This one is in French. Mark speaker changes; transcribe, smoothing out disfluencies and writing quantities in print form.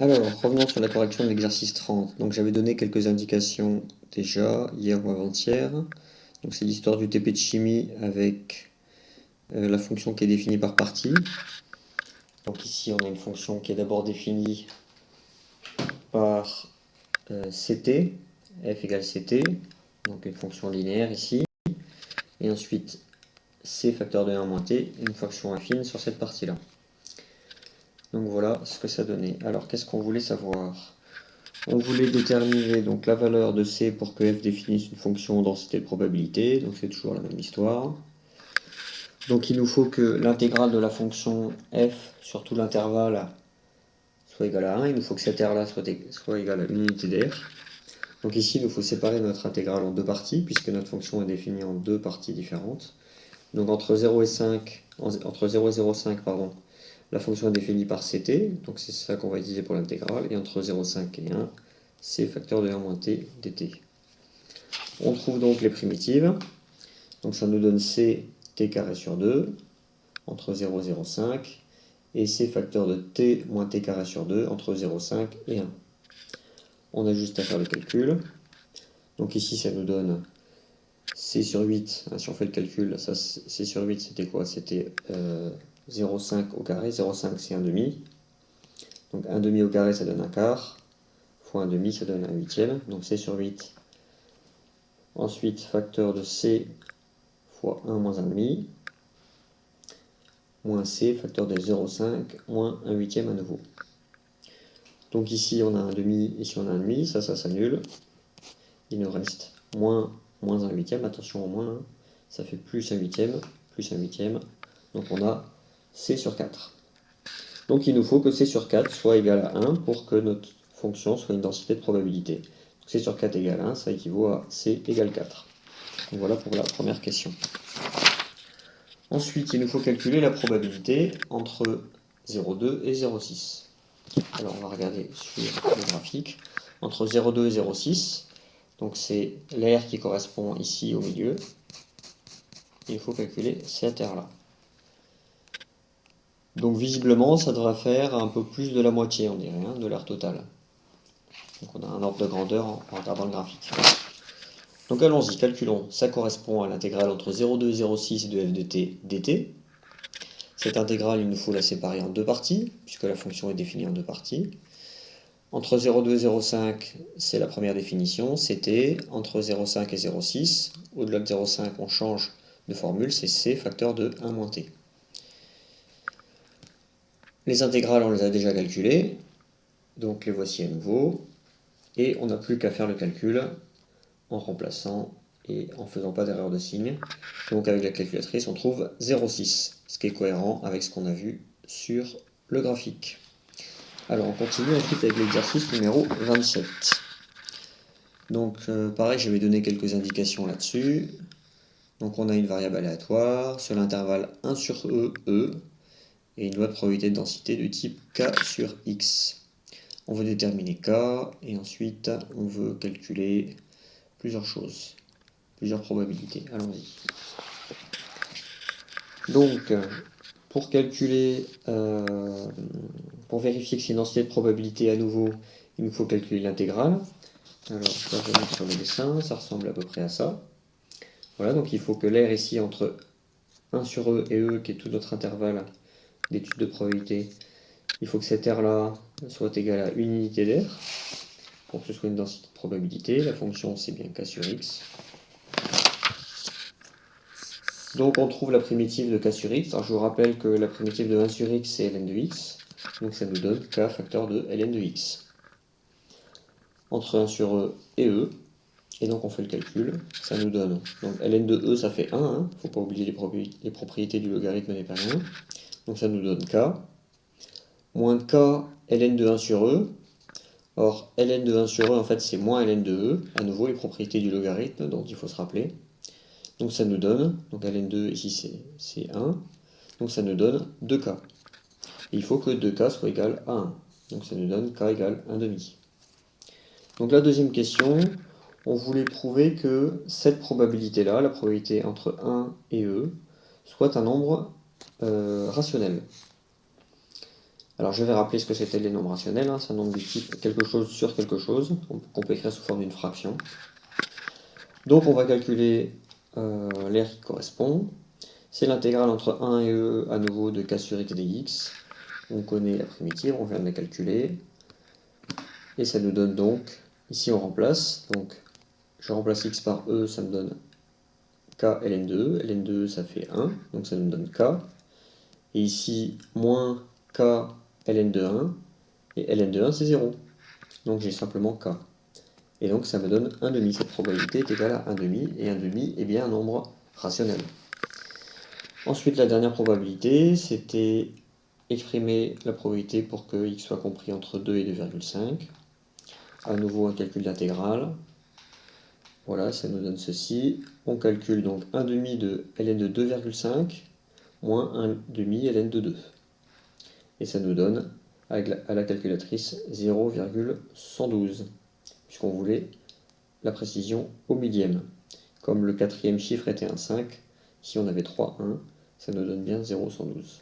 Speaker 1: Alors, revenons sur la correction de l'exercice 30. Donc, j'avais donné quelques indications déjà, hier ou avant-hier. Donc, c'est l'histoire du TP de chimie avec la fonction qui est définie par partie. Donc, ici, on a une fonction qui est d'abord définie par CT, f égale CT, donc une fonction linéaire ici. Et ensuite, C facteur de 1 moins T, une fonction affine sur cette partie-là. Donc, voilà ce que ça donnait. Alors, qu'est-ce qu'on voulait savoir ? On voulait déterminer donc la valeur de C pour que f définisse une fonction densité de probabilité, donc c'est toujours la même histoire. Donc il nous faut que l'intégrale de la fonction f sur tout l'intervalle soit égale à 1, il nous faut que cette R là soit égale à une unité d'air. Donc ici il nous faut séparer notre intégrale en deux parties, puisque notre fonction est définie en deux parties différentes. Donc entre 0 et 0,5, pardon, la fonction est définie par ct, donc c'est ça qu'on va utiliser pour l'intégrale, et entre 0,5 et 1, c facteur de 1 moins t dt. On trouve donc les primitives, donc ça nous donne c t carré sur 2, entre 0 et 0,5, et c facteur de t moins t carré sur 2, entre 0,5 et 1. On a juste à faire le calcul, donc ici ça nous donne c sur 8, si on fait le calcul, ça, c sur 8 c'était quoi? C'était 0,5 au carré, 0,5 c'est 1 demi, donc 1 demi au carré ça donne un quart, fois 1 demi ça donne un huitième, donc c sur 8. Ensuite facteur de c fois 1 moins 1 demi, moins c facteur de 0,5 moins 1 huitième à nouveau. Donc ici on a un demi, ici on a un demi, ça s'annule. Il nous reste moins 1 huitième, attention au moins, hein. Ça fait plus 1 huitième, plus 1 huitième, donc on a c sur 4. Donc il nous faut que c sur 4 soit égal à 1 pour que notre fonction soit une densité de probabilité. Donc c sur 4 égale 1, ça équivaut à c égale 4. Donc voilà pour la première question. Ensuite, il nous faut calculer la probabilité entre 0,2 et 0,6. Alors on va regarder sur le graphique. Entre 0,2 et 0,6, donc c'est l'air qui correspond ici au milieu. Il faut calculer cette aire-là. Donc visiblement, ça devrait faire un peu plus de la moitié, on dirait, de l'air total. Donc on a un ordre de grandeur en regardant le graphique. Donc allons-y, calculons. Ça correspond à l'intégrale entre 0,2 et 0,6 de f de t dt. Cette intégrale, il nous faut la séparer en deux parties, puisque la fonction est définie en deux parties. Entre 0,2 et 0,5, c'est la première définition, c'était entre 0,5 et 0,6. Au-delà de 0,5, on change de formule, c'est c facteur de 1 moins t. Les intégrales, on les a déjà calculées, donc les voici à nouveau. Et on n'a plus qu'à faire le calcul en remplaçant et en faisant pas d'erreur de signe. Donc avec la calculatrice, on trouve 0,6, ce qui est cohérent avec ce qu'on a vu sur le graphique. Alors on continue ensuite avec l'exercice numéro 27. Donc pareil, j'avais donné quelques indications là-dessus. Donc on a une variable aléatoire sur l'intervalle 1 sur e, et une loi de probabilité de densité de type k sur x. On veut déterminer k, et ensuite on veut calculer plusieurs choses, plusieurs probabilités. Allons-y. Donc, pour calculer, pour vérifier que c'est une densité de probabilité à nouveau, il nous faut calculer l'intégrale. Alors, je vais revenir sur le dessin, ça ressemble à peu près à ça. Voilà, donc il faut que l'air ici entre 1 sur e et e, qui est tout notre intervalle d'étude de probabilité, il faut que cette aire-là soit égale à une unité d'air, pour que ce soit une densité de probabilité. La fonction, c'est bien k sur x. Donc on trouve la primitive de k sur x. Alors je vous rappelle que la primitive de 1 sur x, c'est ln de x. Donc ça nous donne k facteur de ln de x. Entre 1 sur e et e. Et donc on fait le calcul. Ça nous donne, donc ln de e, ça fait 1. Il ne faut pas oublier les propriétés du logarithme népérien. Donc ça nous donne k. Moins k ln de 1 sur e. Or ln de 1 sur e, en fait, c'est moins ln de e. À nouveau, les propriétés du logarithme, donc il faut se rappeler. Donc ça nous donne, donc ln2 ici c'est 1, donc ça nous donne 2k. Et il faut que 2k soit égal à 1, donc ça nous donne k égale 1 demi. Donc la deuxième question, on voulait prouver que cette probabilité-là, la probabilité entre 1 et e, soit un nombre rationnel. Alors je vais rappeler ce que c'était les nombres rationnels, hein. C'est un nombre du type quelque chose sur quelque chose, qu'on peut écrire sous forme d'une fraction. Donc on va calculer l'aire qui correspond. C'est l'intégrale entre 1 et e à nouveau de k sur x dx. On connaît la primitive, on vient de la calculer. Et ça nous donne donc, ici on remplace, donc je remplace x par e, ça me donne k ln de e. Ln de e ça fait 1, donc ça nous donne k. Et ici, moins k ln de 1, et ln de 1 c'est 0. Donc j'ai simplement k. Et donc ça me donne 1 demi. Cette probabilité est égale à 1 demi, et 1 demi est bien un nombre rationnel. Ensuite, la dernière probabilité, c'était exprimer la probabilité pour que x soit compris entre 2 et 2,5. À nouveau un calcul d'intégrale. Voilà, ça nous donne ceci. On calcule donc 1 demi de ln de 2,5 moins 1 demi ln de 2. Et ça nous donne à la calculatrice 0,112, puisqu'on voulait la précision au millième. Comme le quatrième chiffre était un 5, si on avait 3 1, ça nous donne bien 0,112.